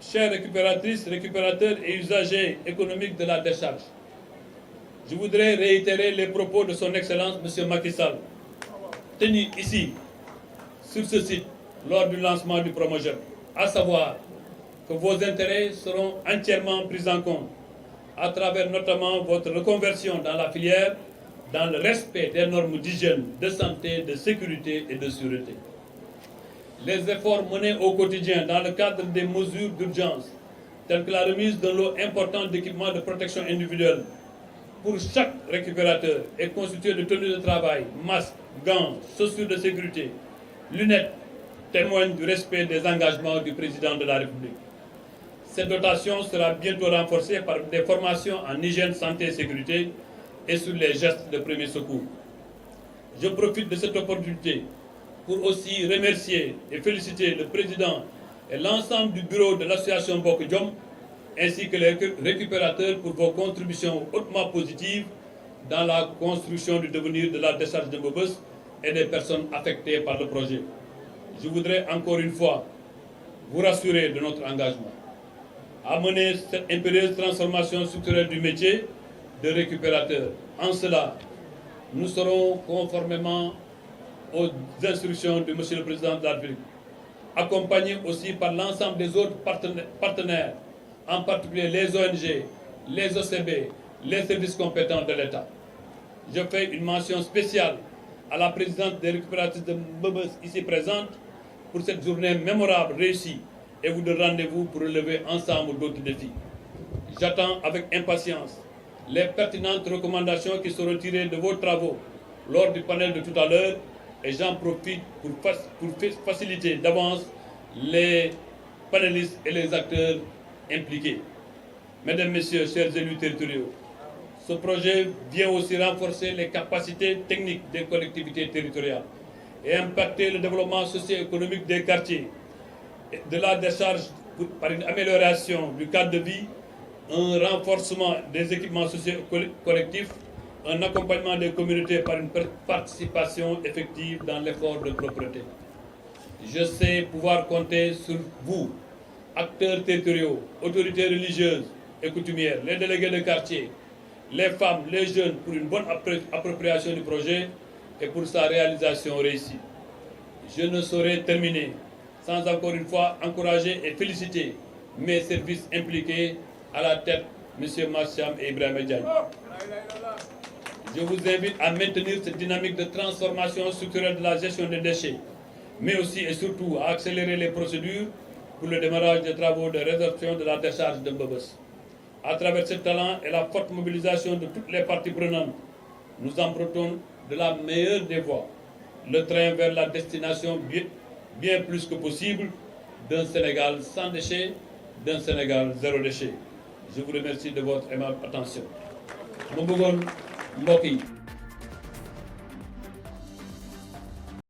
Chers récupératrices, récupérateurs et usagers économiques de la décharge, je voudrais réitérer les propos de son Excellence M. Macky Sall, tenus ici, sur ce site, lors du lancement du Promogem, à savoir que vos intérêts seront entièrement pris en compte, à travers notamment votre reconversion dans la filière, dans le respect des normes d'hygiène, de santé, de sécurité et de sûreté. Les efforts menés au quotidien dans le cadre des mesures d'urgence, telles que la remise d'un lot important d'équipements de protection individuelle pour chaque récupérateur, est constitué de tenues de travail, masques, gants, chaussures de sécurité, lunettes, témoignent du respect des engagements du président de la République. Cette dotation sera bientôt renforcée par des formations en hygiène, santé et sécurité et sur les gestes de premier secours. Je profite de cette opportunité pour aussi remercier et féliciter le président et l'ensemble du bureau de l'association Bokk Jom, ainsi que les récupérateurs pour vos contributions hautement positives dans la construction du devenir de la décharge de Mbeubeuss et des personnes affectées par le projet. Je voudrais encore une fois vous rassurer de notre engagement à mener cette impérieuse transformation structurelle du métier de récupérateur. En cela, nous serons conformément aux instructions de M. le Président de la République, accompagnés aussi par l'ensemble des autres partenaires, en particulier les ONG, les OCB, les services compétents de l'État. Je fais une mention spéciale à la présidente des récupératrices de Mbeubeuss ici présente pour cette journée mémorable réussie et vous donne rendez-vous pour relever ensemble d'autres défis. J'attends avec impatience les pertinentes recommandations qui seront tirées de vos travaux lors du panel de tout à l'heure et j'en profite pour faciliter d'avance les panélistes et les acteurs impliqués. Mesdames, Messieurs, chers élus territoriaux, ce projet vient aussi renforcer les capacités techniques des collectivités territoriales et impacter le développement socio-économique des quartiers, de la décharge par une amélioration du cadre de vie, un renforcement des équipements socio-collectifs, un accompagnement des communautés par une participation effective dans l'effort de propreté. Je sais pouvoir compter sur vous, acteurs territoriaux, autorités religieuses et coutumières, les délégués de quartier, les femmes, les jeunes, pour une bonne appropriation du projet et pour sa réalisation réussie. Je ne saurais terminer sans encore une fois encourager et féliciter mes services impliqués, à la tête M. Marcham et Ibrahima Diagne. Je vous invite à maintenir cette dynamique de transformation structurelle de la gestion des déchets, mais aussi et surtout à accélérer les procédures pour le démarrage des travaux de résorption de la décharge de Mbeubeuss. À travers ce talent et la forte mobilisation de toutes les parties prenantes, nous empruntons de la meilleure des voies le train vers la destination bien plus que possible d'un Sénégal sans déchets, d'un Sénégal zéro déchet. Je vous remercie de votre aimable attention. ma bëggoon mbokk yi